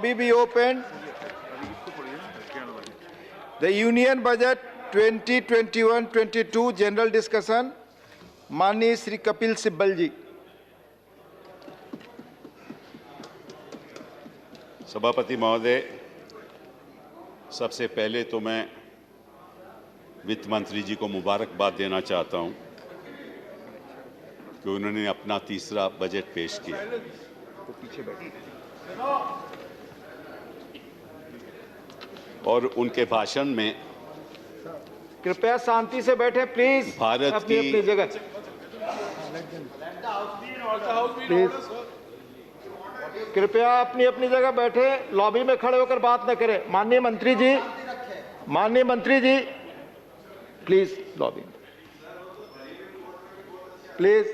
lobby be opened. The Union Budget 2021-22 general discussion. माननीय श्री कपिल सिब्बल जी। सभापति महोदय, सबसे पहले तो मैं वित्त मंत्री जी को मुबारकबाद देना चाहता हूं कि उन्होंने अपना तीसरा बजट पेश किया। और उनके भाषण में कृपया शांति से बैठे प्लीज। भारत की अपनी जगह प्लीज, कृपया अपनी अपनी जगह बैठे, लॉबी में खड़े होकर बात न करें। माननीय मंत्री जी प्लीज लॉबी प्लीज।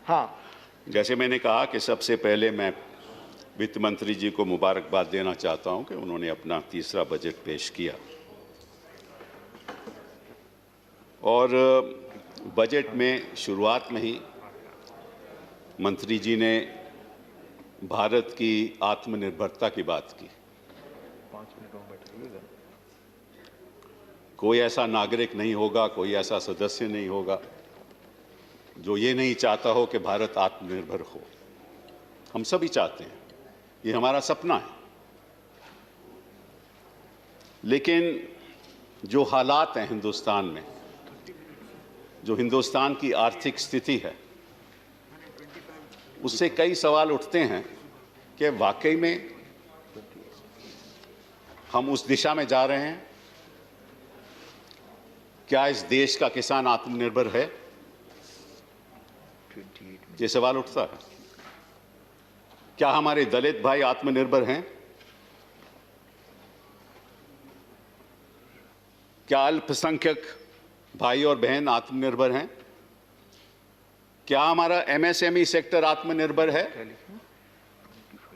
हाँ, जैसे मैंने कहा कि सबसे पहले मैं वित्त मंत्री जी को मुबारकबाद देना चाहता हूं कि उन्होंने अपना तीसरा बजट पेश किया। और बजट में शुरुआत में ही मंत्री जी ने भारत की आत्मनिर्भरता की बात की। कोई ऐसा नागरिक नहीं होगा, कोई ऐसा सदस्य नहीं होगा जो ये नहीं चाहता हो कि भारत आत्मनिर्भर हो। हम सभी चाहते हैं, ये हमारा सपना है। लेकिन जो हालात हैं हिंदुस्तान में, जो हिंदुस्तान की आर्थिक स्थिति है, उससे कई सवाल उठते हैं कि वाकई में हम उस दिशा में जा रहे हैं। क्या इस देश का किसान आत्मनिर्भर है? ये सवाल उठता है। क्या हमारे दलित भाई आत्मनिर्भर हैं? क्या अल्पसंख्यक भाई और बहन आत्मनिर्भर हैं? क्या हमारा एमएसएमई सेक्टर आत्मनिर्भर है?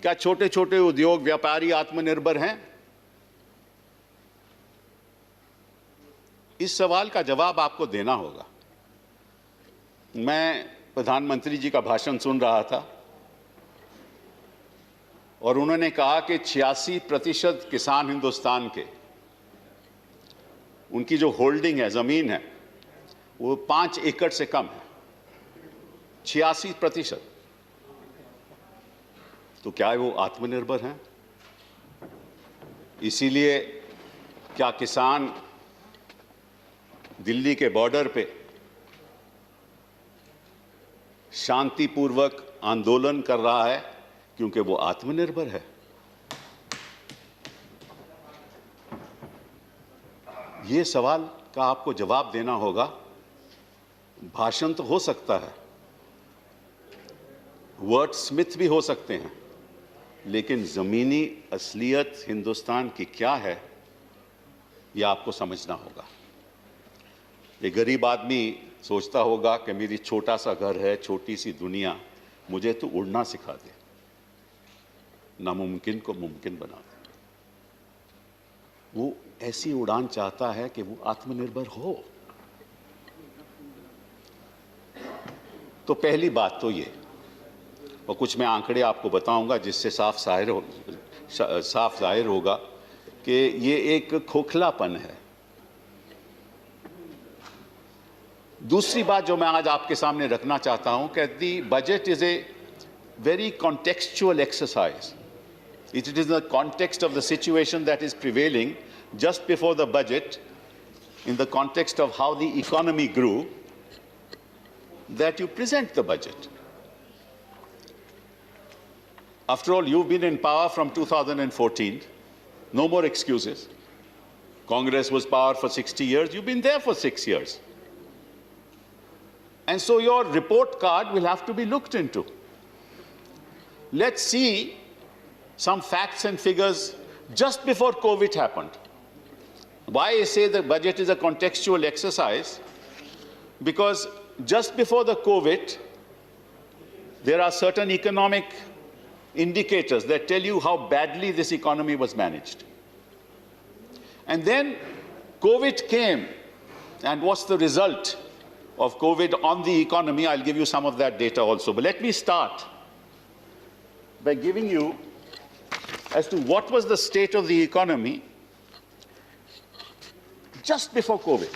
क्या छोटे छोटे उद्योग व्यापारी आत्मनिर्भर हैं? इस सवाल का जवाब आपको देना होगा। मैं प्रधानमंत्री जी का भाषण सुन रहा था और उन्होंने कहा कि 86% किसान हिंदुस्तान के, उनकी जो होल्डिंग है, जमीन है, वो 5 एकड़ से कम है। 86%। तो क्या वो आत्मनिर्भर हैं? इसीलिए क्या किसान दिल्ली के बॉर्डर पे शांतिपूर्वक आंदोलन कर रहा है क्योंकि वो आत्मनिर्भर है? ये सवाल का आपको जवाब देना होगा। भाषण तो हो सकता है, वर्ड स्मिथ भी हो सकते हैं, लेकिन जमीनी असलियत हिंदुस्तान की क्या है, यह आपको समझना होगा। एक गरीब आदमी सोचता होगा कि मेरी छोटा सा घर है, छोटी सी दुनिया, मुझे तो उड़ना सिखा दे, नामुमकिन को मुमकिन बना दे। वो ऐसी उड़ान चाहता है कि वो आत्मनिर्भर हो। तो पहली बात तो ये, और कुछ मैं आंकड़े आपको बताऊंगा जिससे साफ जाहिर होगा कि ये एक खोखलापन है। दूसरी बात जो मैं आज आपके सामने रखना चाहता हूं कि दी budget is a very contextual exercise. It is in the context of the situation that is prevailing just before the budget, in the context of how the economy grew, that you present the budget. After all, you've been in power from 2014. No more excuses. Congress was power for 60 years. You've been there for 6 years. And so your report card will have to be looked into. Let's see some facts and figures just before COVID happened. Why I say the budget is a contextual exercise? Because just before the COVID, there are certain economic indicators that tell you how badly this economy was managed. And then COVID came, and what's the result of COVID on the economy? I'll give you some of that data also. But let me start by giving you as to what was the state of the economy just before COVID.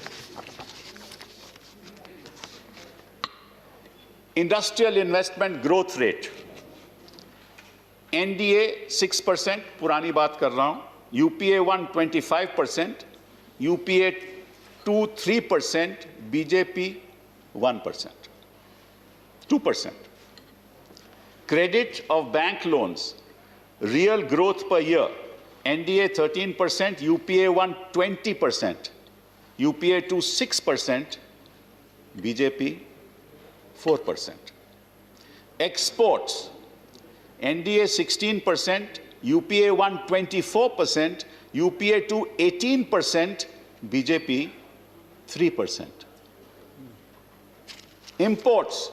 Industrial investment growth rate. NDA 6%, पुरानी बात कर रहा हूं. UPA 1 25%, UPA 2 3%, BJP 1%, 2%. Credit of bank loans, real growth per year. NDA 13%, UPA 1 20%, UPA 2 6%, BJP 4%. Exports, NDA 16%, UPA 1 24%, UPA 2 18%, BJP 3%. Imports,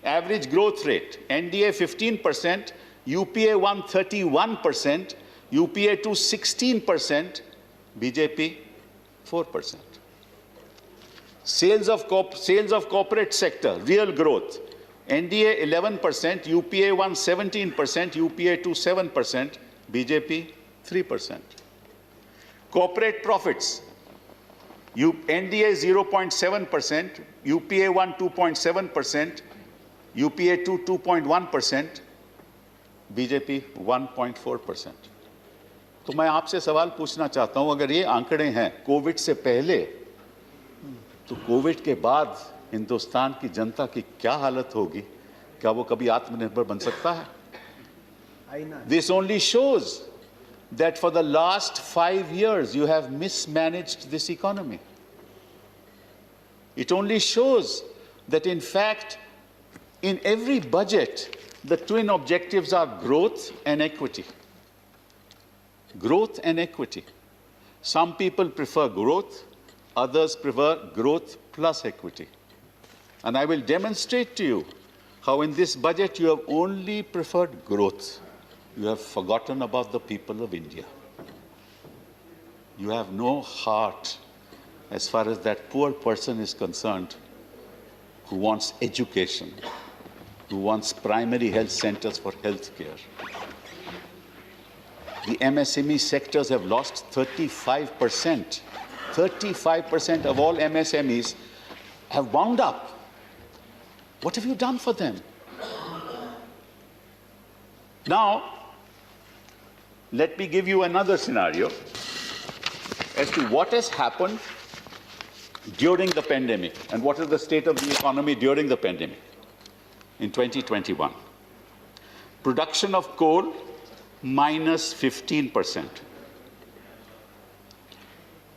average growth rate, NDA 15%, UPA 1 31%, UPA 2 16%, BJP 4%. Sales of corporate sector, real growth, NDA 11%, UPA 1 17%, UPA 2 7%, BJP 3%. Corporate profits, NDA 0.7%, UPA 1 2.7%, UPA 2 2.1%, BJP 1.4%. तो मैं आपसे सवाल पूछना चाहता हूं, अगर ये आंकड़े हैं कोविड से पहले, तो कोविड के बाद हिंदुस्तान की जनता की क्या हालत होगी? क्या वो कभी आत्मनिर्भर बन सकता है? This only shows that for the last 5 years you have mismanaged this economy. It only shows that in fact in every budget the twin objectives are growth and equity. Growth and equity. Some people prefer growth, others prefer growth plus equity. And I will demonstrate to you how in this budget you have only preferred growth. You have forgotten about the people of India. You have no heart as far as that poor person is concerned who wants education, who wants primary health centers for health care. The MSME sectors have lost 35%. 35% of all MSMEs have wound up. What have you done for them? Now, let me give you another scenario as to what has happened during the pandemic and what is the state of the economy during the pandemic in 2021. Production of coal, minus 15%.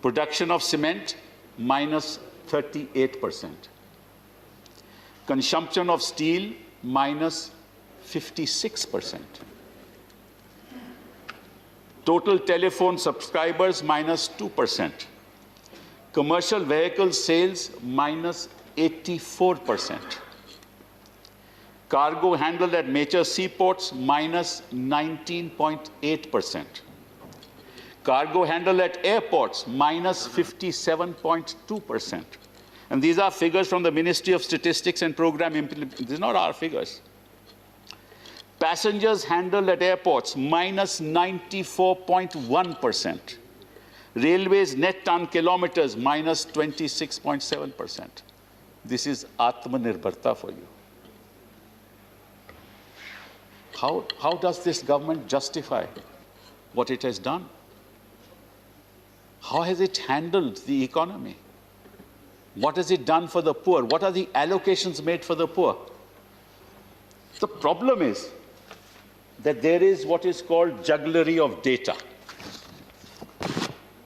Production of cement, minus 38%. Consumption of steel, minus 56%. Total telephone subscribers, minus 2%. Commercial vehicle sales, minus 84%. Cargo handled at major seaports, minus 19.8%. Cargo handled at airports, minus 57.2%. And these are figures from the Ministry of Statistics and Program Implementation. These are not our figures. Passengers handled at airports, minus 94.1%. Railways net ton kilometers, minus 26.7%. This is Atmanirbharta for you. How does this government justify what it has done? How has it handled the economy? What has it done for the poor? What are the allocations made for the poor? The problem is that there is what is called jugglery of data.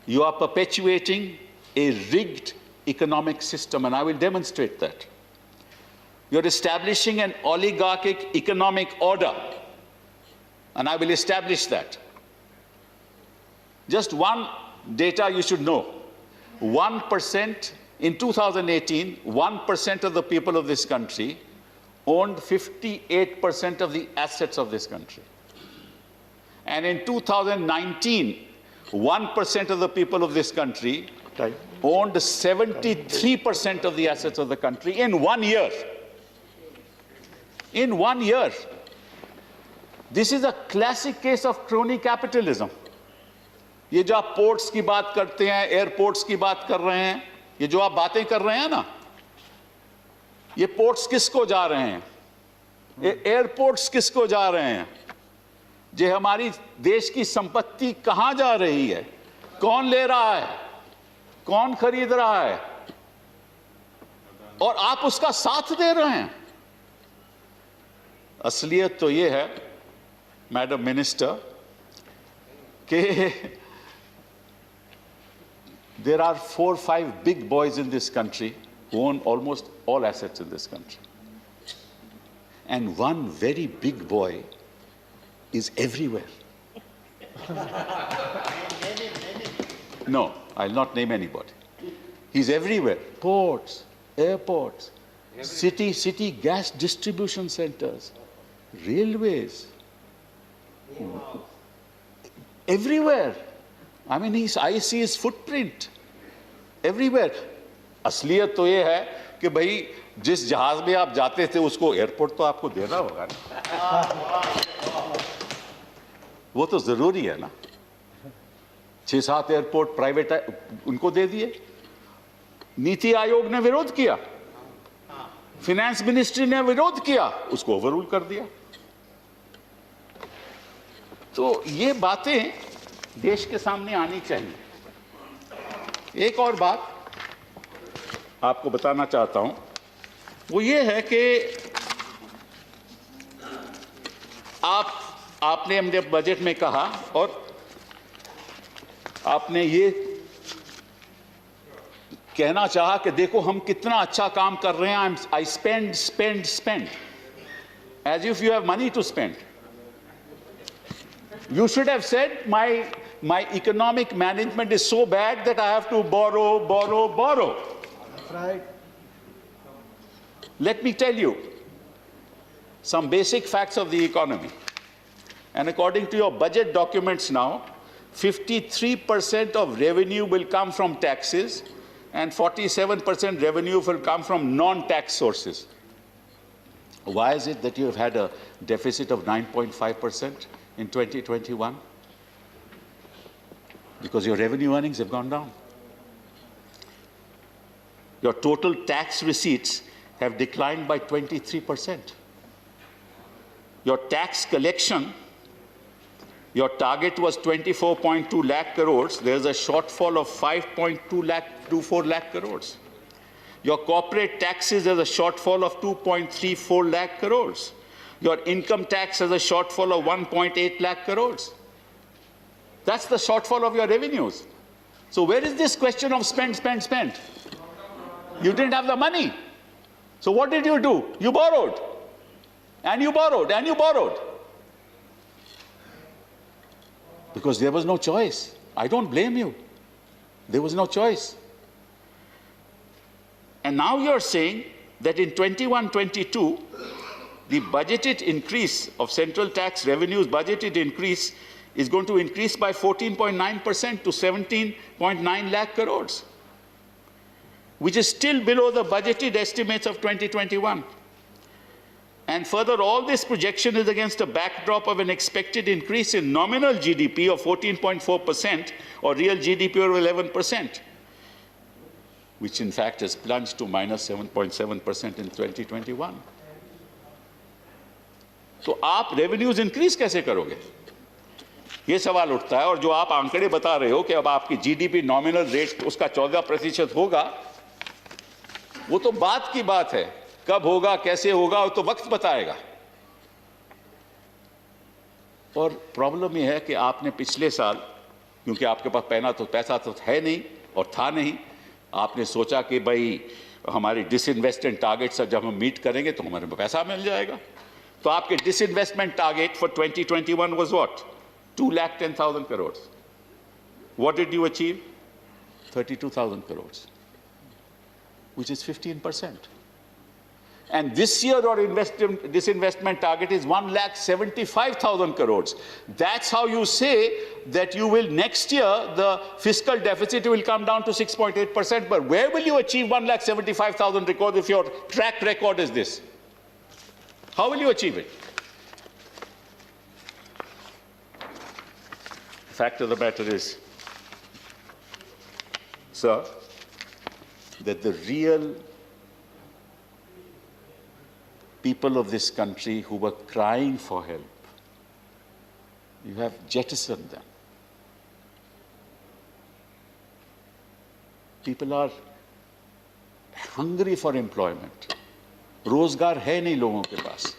You are perpetuating a rigged economic system, and I will demonstrate that. You're establishing an oligarchic economic order, and I will establish that. Just one data you should know. 1% in 2018, 1% of the people of this country owned 58% of the assets of this country. And in 2019, 1% of the people of this country owned 73% of the assets of the country in 1 year. In 1 year. This is a classic case of crony capitalism. ये जो आप ports की बात करते हैं, airports की बात कर रहे हैं, ये जो आप बातें कर रहे हैं ना, ये पोर्ट्स किसको जा रहे हैं, ये एयरपोर्ट्स किसको जा रहे हैं, ये हमारी देश की संपत्ति कहां जा रही है, कौन ले रहा है, कौन खरीद रहा है, और आप उसका साथ दे रहे हैं। असलियत तो ये है मैडम मिनिस्टर कि there are 4 or 5 big boys in this country who own almost all assets in this country. And one very big boy is everywhere. No, I'll not name anybody. He's everywhere. Ports, airports, city gas distribution centers, railways, everywhere. I mean, I see his footprint everywhere. असलियत तो ये है कि भाई जिस जहाज में आप जाते थे उसको एयरपोर्ट तो आपको देना होगा ना, वो तो जरूरी है ना। 6-7 एयरपोर्ट प्राइवेट उनको दे दिए। नीति आयोग ने विरोध किया, फिनेंस मिनिस्ट्री ने विरोध किया, उसको ओवररूल कर दिया। तो ये बातें देश के सामने आनी चाहिए। एक और बात आपको बताना चाहता हूं, वो ये है कि आपने अपने बजट में कहा और आपने ये कहना चाहा कि देखो हम कितना अच्छा काम कर रहे हैं, I spend as if you have money to spend. You should have said, my economic management is so bad that I have to borrow. That's right. Let me tell you some basic facts of the economy. And according to your budget documents now, 53% of revenue will come from taxes and 47% revenue will come from non-tax sources. Why is it that you have had a deficit of 9.5%? In 2021? Because your revenue earnings have gone down. Your total tax receipts have declined by 23%. Your tax collection, your target was 24.2 lakh crores. There's a shortfall of 5.24 lakh crores. Your corporate taxes has a shortfall of 2.34 lakh crores. Your income tax has a shortfall of 1.8 lakh crores. That's the shortfall of your revenues. So where is this question of spend? You didn't have the money. So what did you do? You borrowed. And you borrowed, and you borrowed. Because there was no choice. I don't blame you. There was no choice. And now you're saying that in 21-22, the budgeted increase of central tax revenues, budgeted increase, is going to increase by 14.9% to 17.9 lakh crores, which is still below the budgeted estimates of 2021. And further, all this projection is against a backdrop of an expected increase in nominal GDP of 14.4% or real GDP of 11%, which in fact has plunged to minus 7.7% in 2021. तो आप revenues increase कैसे करोगे, ये सवाल उठता है। और जो आप आंकड़े बता रहे हो कि अब आपकी जीडीपी नॉमिनल रेट उसका 14% होगा, वो तो बात की बात है, कब होगा कैसे होगा वो तो वक्त बताएगा। और प्रॉब्लम ये है कि आपने पिछले साल, क्योंकि आपके पास पैसा तो है नहीं और था नहीं, आपने सोचा कि भाई हमारी डिसइन्वेस्टमेंट टारगेट्स जब हम मीट करेंगे तो हमारे पैसा मिल जाएगा। तो आपके disinvestment target for 2021 was what? 2,10,000 crores. What did you achieve? 32,000 crores, which is 15%. And this year our disinvestment target is 1,75,000 crores. That's how you say that you will next year, the fiscal deficit will come down to 6.8%. But where will you achieve 1,75,000 crores if your track record is this? How will you achieve it? fact of the matter is, sir, that the real people of this country who were crying for help, you have jettisoned them. People are hungry for employment. रोजगार है नहीं लोगों के पास.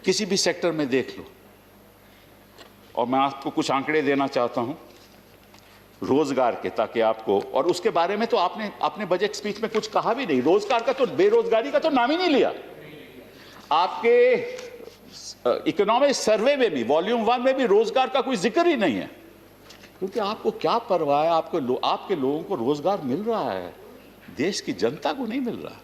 किसी भी sector में देख लो. और मैं आपको कुछ आंकड़े देना चाहता हूं रोजगार के, ताकि आपको, और उसके बारे में तो आपने अपने बजट स्पीच में कुछ कहा भी नहीं. रोजगार का तो, बेरोजगारी का तो नाम ही नहीं लिया. आपके इकोनॉमिक सर्वे में भी, वॉल्यूम 1 में भी रोजगार का कोई जिक्र ही नहीं है. क्योंकि आपको क्या परवाह है, आपके लोगों को रोजगार मिल रहा है, देश की जनता को नहीं मिल रहा.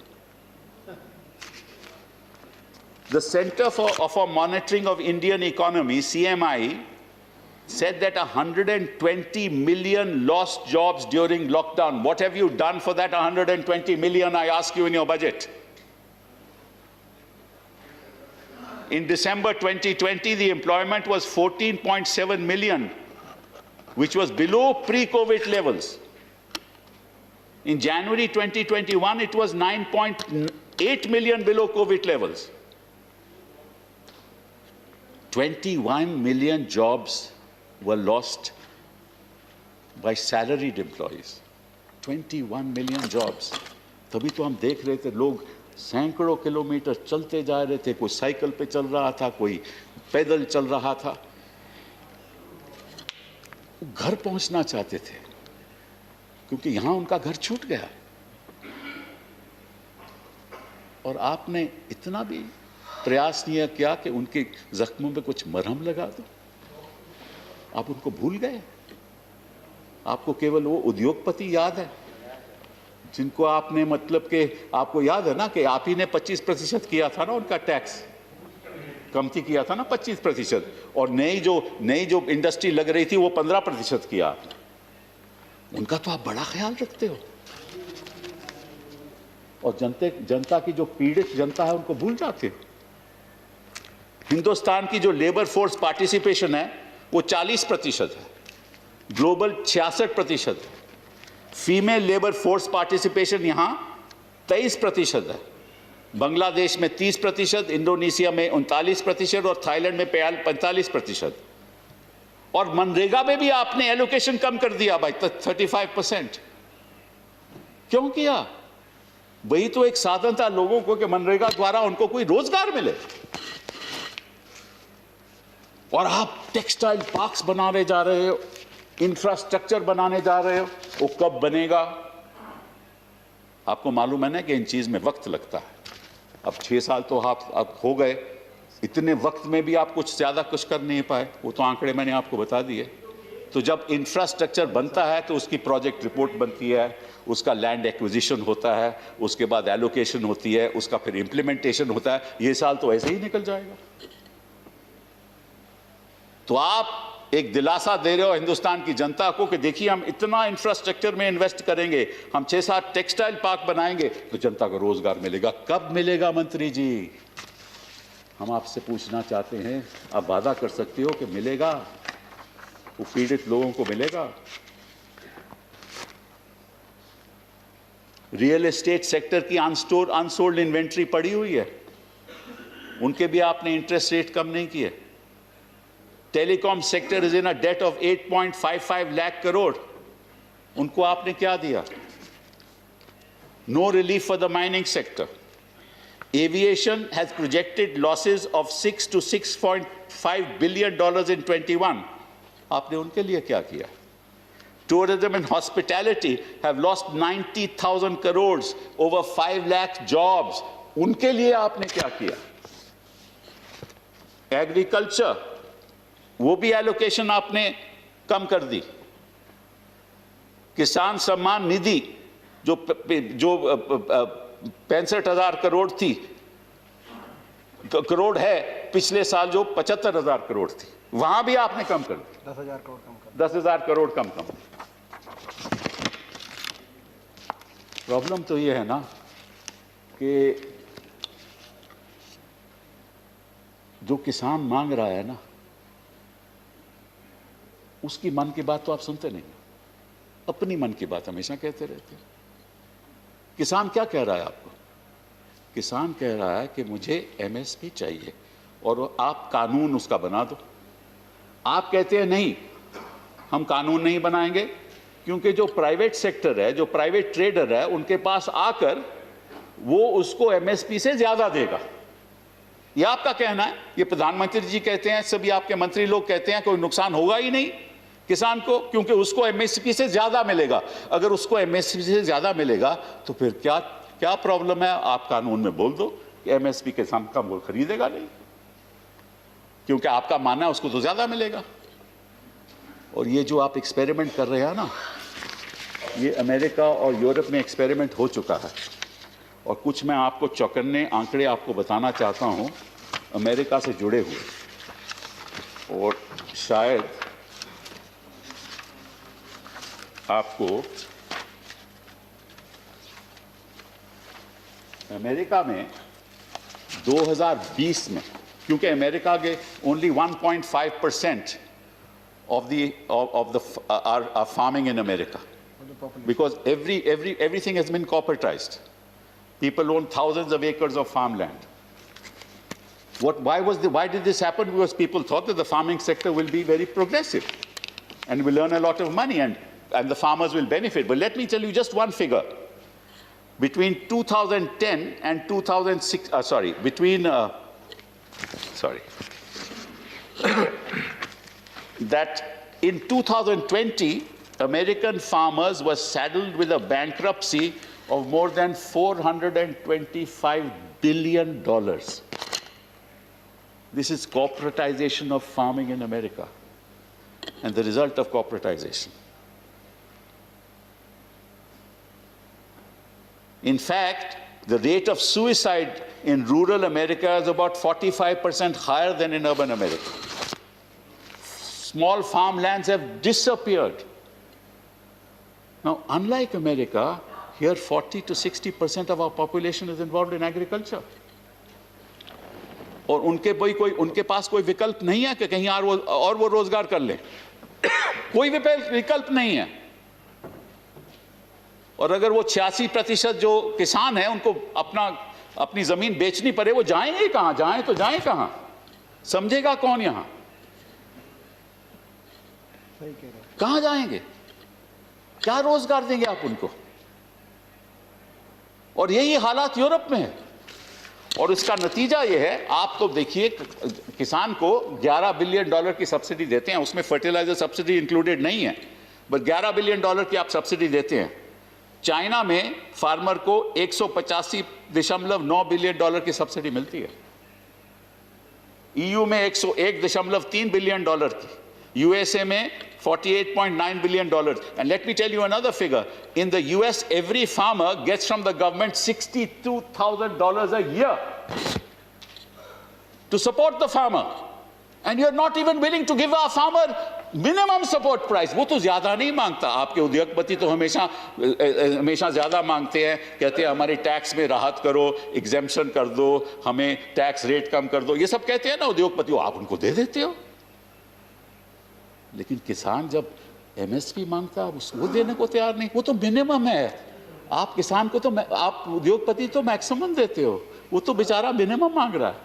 The Center for Monitoring of Indian Economy, CMI, said that 120 million lost jobs during lockdown. What have you done for that 120 million, I ask you, in your budget? In December 2020, the employment was 14.7 million, which was below pre-COVID levels. In January 2021, it was 9.8 million below COVID levels. 21 million jobs were lost by salaried employees. 21 million jobs. तभी तो हम देख रहे थे लोग सैकड़ों kilometre चलते जा रहे थे, कोई साइकिल पे चल रहा था, कोई पैदल चल रहा था. घर पहुंचना चाहते थे क्योंकि यहां उनका घर छूट गया. और आपने इतना भी प्रयास नहीं किया कि उनके जख्मों में कुछ मरहम लगा दो. आप उनको भूल गए. आपको केवल वो उद्योगपति याद है जिनको आपने, मतलब कि आपको याद है ना कि आप ही ने 25% किया था ना, उनका टैक्स कमती किया था ना 25%, और नई जो इंडस्ट्री लग रही थी वो 15% किया आपने. उनका तो आप बड़ा ख्याल रखते हो, और जनता की जो पीड़ित जनता है उनको भूल जाते हो. हिंदुस्तान की जो लेबर फोर्स पार्टिसिपेशन है वो 40% है, ग्लोबल 66% है. फीमेल लेबर फोर्स पार्टिसिपेशन यहां 23% है. बांग्लादेश में 30%, इंडोनेशिया में 39% और थाईलैंड में 45%. और मनरेगा में भी आपने एलोकेशन कम कर दिया भाई, 35%. क्यों किया? वही तो एक साधन था लोगों को कि मनरेगा द्वारा उनको कोई रोजगार मिले. और आप टेक्सटाइल पार्क्स बनाने जा रहे हो, इंफ्रास्ट्रक्चर बनाने जा रहे हो. वो कब बनेगा? आपको मालूम है ना कि इन चीज में वक्त लगता है. अब 6 साल तो आप हो गए. इतने वक्त में भी आप कुछ ज्यादा कुछ कर नहीं पाए. वो तो आंकड़े मैंने आपको बता दिए. तो जब इंफ्रास्ट्रक्चर बनता है तो उसकी प्रोजेक्ट रिपोर्ट बनती है, उसका लैंड एक्विजिशन होता है, उसके बाद एलोकेशन होती है, उसका फिर इंप्लीमेंटेशन होता है. ये साल तो ऐसे ही निकल जाएगा. तो आप एक दिलासा दे रहे हो हिंदुस्तान की जनता को कि देखिए हम इतना इंफ्रास्ट्रक्चर में इन्वेस्ट करेंगे, हम 6-7 टेक्सटाइल पार्क बनाएंगे तो जनता को रोजगार मिलेगा. कब मिलेगा मंत्री जी? हम आपसे पूछना चाहते हैं. आप वादा कर सकते हो कि मिलेगा? वो पीड़ित लोगों को मिलेगा? रियल एस्टेट सेक्टर की अनसोल्ड इन्वेंट्री पड़ी हुई है, उनके भी आपने इंटरेस्ट रेट कम नहीं किए. Telecom sector is in a debt of 8.55 lakh crore. उनको आपने क्या दिया? No relief for the mining sector. Aviation has projected losses of $6 to $6.5 billion in 21. आपने उनके लिए क्या किया? Tourism and hospitality have lost 90,000 crores, over 5 lakh jobs. उनके लिए आपने क्या किया? एग्रीकल्चर, वो भी एलोकेशन आपने कम कर दी. किसान सम्मान निधि जो 65,000 करोड़ थी, करोड़ है, पिछले साल जो 75,000 करोड़ थी, वहां भी आपने कम कर दी. 10,000 करोड़ कम कर. 10,000 करोड़ कम. प्रॉब्लम तो ये है ना कि जो किसान मांग रहा है ना, उसकी मन की बात तो आप सुनते नहीं, अपनी मन की बात हमेशा कहते रहते हैं। किसान क्या कह रहा है आपको? किसान कह रहा है कि मुझे एमएसपी चाहिए और आप कानून उसका बना दो। आप कहते हैं नहीं, हम कानून नहीं बनाएंगे, क्योंकि जो प्राइवेट सेक्टर है, जो प्राइवेट ट्रेडर है, उनके पास आकर वो उसको एमएसपी से ज्यादा देगा। ये आपका कहना है, ये प्रधानमंत्री जी कहते हैं, सभी आपके मंत्री लोग कहते हैं कोई नुकसान होगा ही नहीं किसान को, क्योंकि उसको एमएसपी से ज्यादा मिलेगा। अगर उसको एमएसपी से ज्यादा मिलेगा तो फिर क्या क्या प्रॉब्लम है? आप कानून में बोल दो कि एमएसपी किसान का वो खरीदेगा नहीं, क्योंकि आपका मानना है उसको तो ज्यादा मिलेगा। और ये जो आप एक्सपेरिमेंट कर रहे हैं ना, ये अमेरिका और यूरोप में एक्सपेरिमेंट हो चुका है। और कुछ मैं आपको चौकन्ने आंकड़े आपको बताना चाहता हूं अमेरिका से जुड़े हुए, और शायद आपको अमेरिका में 2020 में, क्योंकि अमेरिका के only 1.5% of the are farming in America, because everything has been corporatized. People own thousands of acres of farmland. Why did this happen? Because people thought that the farming sector will be very progressive and will earn a lot of money, and the farmers will benefit. But let me tell you just one figure. Between 2010 and 2006, that in 2020, American farmers were saddled with a bankruptcy of more than $425 billion. This is corporatization of farming in America, and the result of corporatization. In fact, the rate of suicide in rural America is about 45% higher than in urban America. Small farmlands have disappeared. Now, unlike America, here 40 to 60% of our population is involved in agriculture. और उनके पास कोई विकल्प नहीं है कि कहीं और वो रोजगार कर ले। कोई विकल्प नहीं है। और अगर वो 86% जो किसान हैं उनको अपनी जमीन बेचनी पड़े, वो जाएंगे कहां? जाएं कहां? समझेगा कौन यहां? कहां जाएंगे? क्या रोजगार देंगे आप उनको? और यही हालात यूरोप में है। और इसका नतीजा यह है, आप तो देखिए किसान को $11 बिलियन की सब्सिडी देते हैं, उसमें फर्टिलाइजर सब्सिडी इंक्लूडेड नहीं है, बस $11 बिलियन की आप सब्सिडी देते हैं। चाइना में फार्मर को $185.9 बिलियन की सब्सिडी मिलती है, ईयू में $101.3 बिलियन की, यूएसए में $48.9 billion. And let me tell you another figure. In the US, every farmer gets from the government $62,000 a year to support the farmer. And you're not even willing to give our farmer minimum support price. वो तो ज्यादा नहीं मांगता। आपके उद्योगपति तो हमेशा ज्यादा मांगते हैं, कहते हैं हमारे टैक्स में राहत करो, एग्जेम्पशन कर दो, हमें टैक्स रेट कम कर दो, ये सब कहते हैं ना उद्योगपति, आप उनको दे देते हो। लेकिन किसान जब एमएसपी मांगता है वो देने को तैयार नहीं। वो तो मिनिमम है। आप किसान को तो आप उद्योगपति तो मैक्सिमम देते हो, वो तो बेचारा मिनिमम मांग रहा है।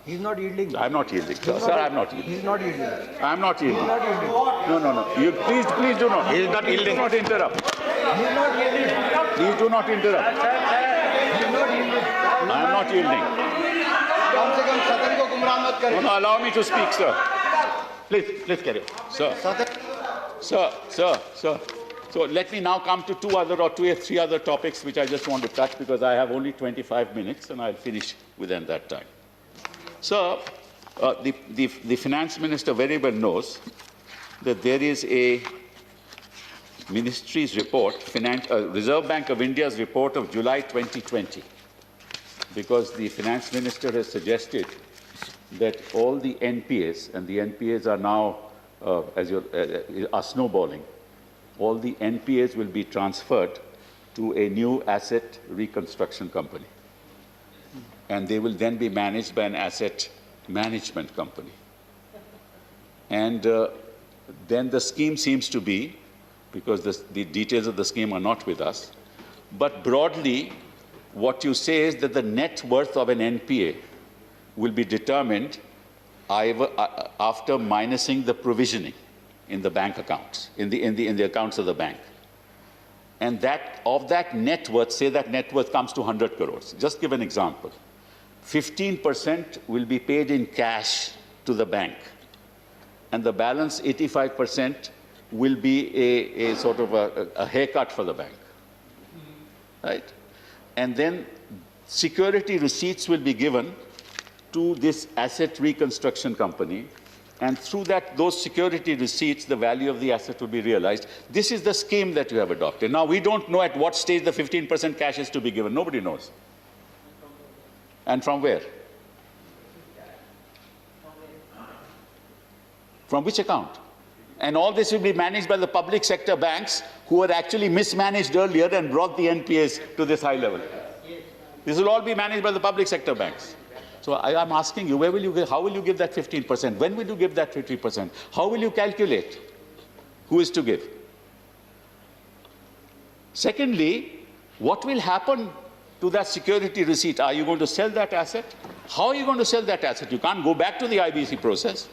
He is not yielding. I am not yielding, sir. I am not yielding. He is not yielding. I am not yielding. No. You please do not. He is not yielding. Do not interrupt. He is not yielding. Please do not interrupt. He is not yielding. I am not yielding. कम से कम सदन को गुमराह मत करें। No, allow me to speak, sir. Please carry on, sir. Sir. So let me now come to two or three other topics which I just want to touch, because I have only 25 minutes and I'll finish within that time. Sir, the finance minister very well knows that there is a ministry's report, Reserve Bank of India's report of July 2020, because the finance minister has suggested that all the NPAs, and the NPAs are now are snowballing, all the NPAs will be transferred to a new asset reconstruction company. And they will then be managed by an asset management company. And then the scheme seems to be, because the details of the scheme are not with us, but broadly, what you say is that the net worth of an NPA will be determined after minusing the provisioning in the bank accounts, in the accounts of the bank. And that of that net worth, say that net worth comes to 100 crores. Just give an example. 15% will be paid in cash to the bank, and the balance 85% will be a sort of a haircut for the bank, right? And then security receipts will be given to this asset reconstruction company, and through those security receipts, the value of the asset will be realized. This is the scheme that you have adopted. Now, we don't know at what stage the 15% cash is to be given. Nobody knows. And from where? From which account? And all this will be managed by the public sector banks who were actually mismanaged earlier and brought the NPAs to this high level. This will all be managed by the public sector banks. So I'm asking you, how will you give that 15%? When will you give that 50%? How will you calculate who is to give? Secondly, what will happen to that security receipt? Are you going to sell that asset? How are you going to sell that asset? You can't go back to the IBC process.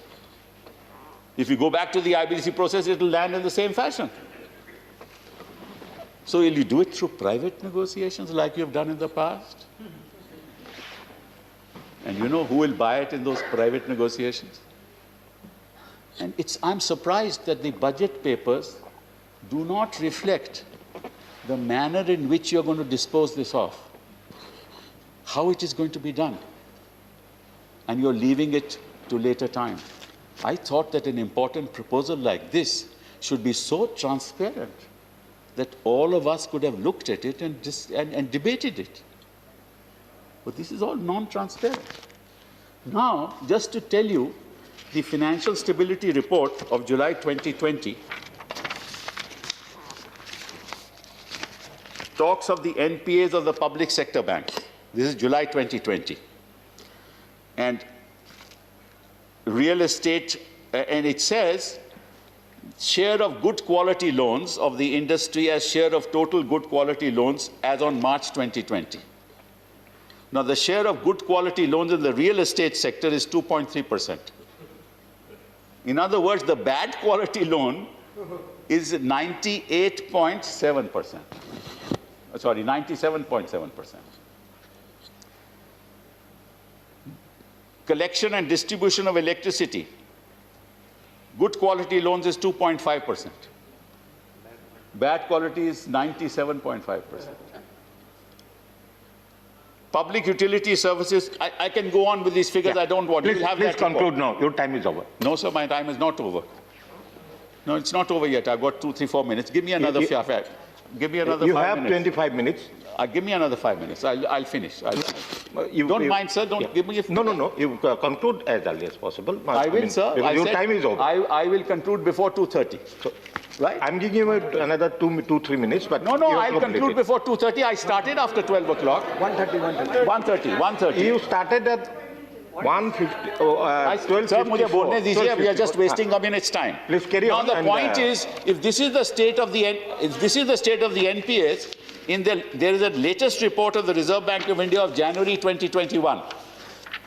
If you go back to the IBC process, it will land in the same fashion. So will you do it through private negotiations like you have done in the past? And you know who will buy it in those private negotiations? And I'm surprised that the budget papers do not reflect the manner in which you're going to dispose this off, how it is going to be done. And you're leaving it to later time. I thought that an important proposal like this should be so transparent that all of us could have looked at it and debated it. But this is all non-transparent. Now, just to tell you, the Financial Stability Report of July 2020 talks of the NPAs of the public sector banks. This is July 2020. And real estate, and it says, share of good quality loans of the industry as share of total good quality loans as on March 2020. Now, the share of good quality loans in the real estate sector is 2.3%. In other words, the bad quality loan is 98.7%. Sorry, 97.7%. Collection and distribution of electricity. Good quality loans is 2.5%. Bad quality is 97.5%. Public utility services, I can go on with these figures. Yeah. I don't want. Please conclude now. Your time is over. No, sir, my time is not over. No, it's not over yet. I've got 2, 3, 4 minutes. Give me another 5 minutes. Give me another 5 minutes. You have 25 minutes. Give me another 5 minutes. I'll finish. Don't mind, sir. Don't give me a... No. You conclude as early as possible. I will, sir. Your time is over. I will conclude before 2:30. So, right? I'm giving you another 2-3 minutes, but... No, I'll conclude before 2:30. I started after 12 o'clock. 1:30. You started at 1:50... 12:54. Sir, मुझे बोलने दीजिए. We are just wasting a minute's time. Please carry on. Now, the point is, if this is the state of the NPAs, there is a latest report of the Reserve Bank of India of January 2021.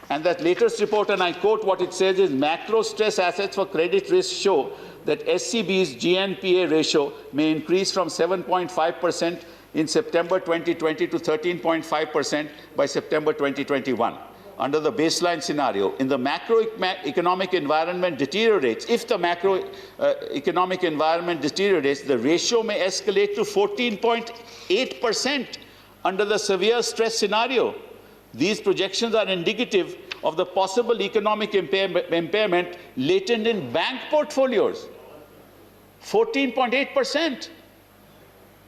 And that latest report, and I quote what it says, is macro stress assets for credit risk show that SCB's GNPA ratio may increase from 7.5% in September 2020 to 13.5% by September 2021. Under the baseline scenario, in the macroeconomic environment deteriorates, if the macroeconomic environment deteriorates, the ratio may escalate to 14.8% under the severe stress scenario. These projections are indicative of the possible economic impairment latent in bank portfolios. 14.8%.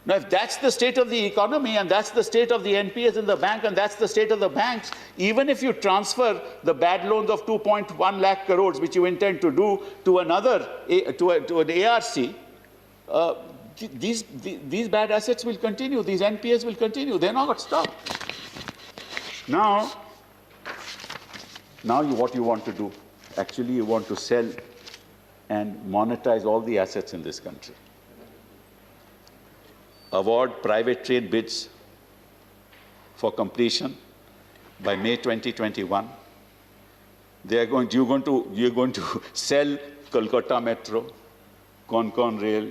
Now, if that's the state of the economy and that's the state of the NPAs in the bank and that's the state of the banks, even if you transfer the bad loans of 2.1 lakh crores, which you intend to do to an ARC, these bad assets will continue. These NPAs will continue. They're not going to stop. Now what you want to do? Actually, you want to sell and monetize all the assets in this country. Award private train bids for completion by May 2021. You're going to sell Kolkata Metro, Concon Rail,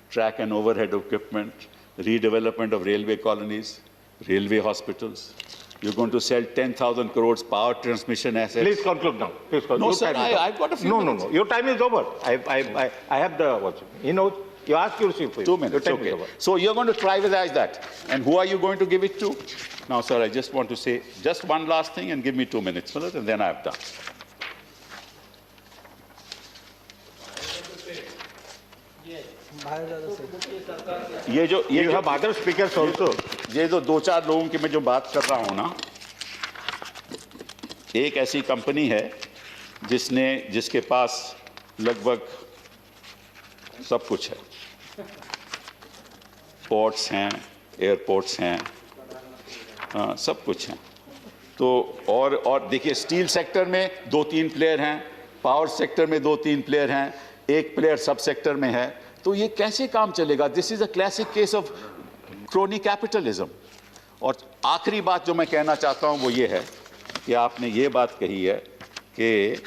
track and overhead equipment, redevelopment of railway colonies, railway hospitals. You're going to sell 10,000 crores power transmission assets. Please conclude now. Please conclude. No, Your sir, time is I've got a few minutes. No. Your time is over. I have the watch. You know, you ask your chief. 2 minutes, Your time okay. is over. So you're going to privatize that. And who are you going to give it to? Now, sir, I just want to say just one last thing and give me 2 minutes for that, and then I'm done. You have other speakers also. ये जो 2-4 लोगों की मैं जो बात कर रहा हूं ना, एक ऐसी कंपनी है जिसके पास लगभग सब कुछ है, पोर्ट्स हैं, एयरपोर्ट्स हैं, सब कुछ है। तो और देखिए, स्टील सेक्टर में 2-3 प्लेयर हैं, पावर सेक्टर में 2-3 प्लेयर हैं, एक प्लेयर सब सेक्टर में है। तो ये कैसे काम चलेगा? This is a classic case of crony capitalism. और आखिरी बात जो मैं कहना चाहता हूं वो ये है कि आपने ये बात कही है कि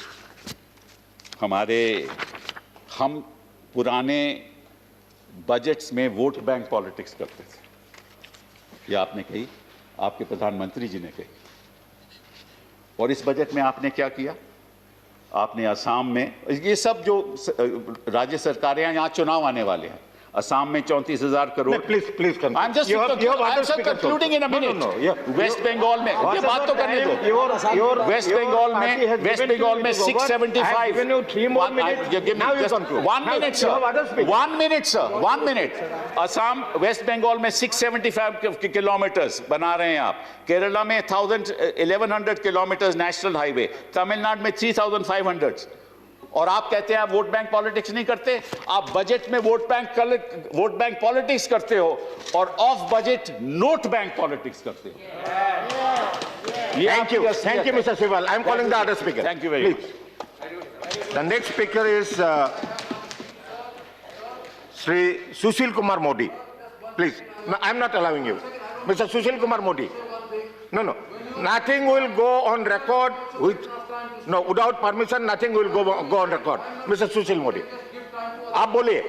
हम पुराने बजट्स में वोट बैंक पॉलिटिक्स करते थे। ये आपने कही, आपके प्रधानमंत्री जी ने कही। और इस बजट में आपने क्या किया? आपने असम में, ये सब जो राज्य सरकारें हैं, यहाँ चुनाव आने वाले हैं, असम में 34,000 crore. Please I'm just concluding in a minute. West Bengal में, ये बात तो करने दो। वेस्ट बंगाल में 675। 1 minute, असम, वेस्ट बंगाल में 675 किलोमीटर्स बना रहे हैं आप। केरला में 1100 किलोमीटर्स नेशनल हाईवे, तमिलनाडु में 3500। और आप कहते हैं आप वोट बैंक पॉलिटिक्स नहीं करते। आप बजट में वोट बैंक पॉलिटिक्स करते हो और of budget note bank politics करते हो। Thank you, Mr. Sival. I am calling the other speaker. Thank you very much. The next speaker is Sri Sushil Kumar Modi. Please, no, I am not allowing you. Mr. Sushil Kumar Modi. No. Nothing will go on record without permission. Nothing will go on record. Mr. Sushil Modi. आप बोलिए।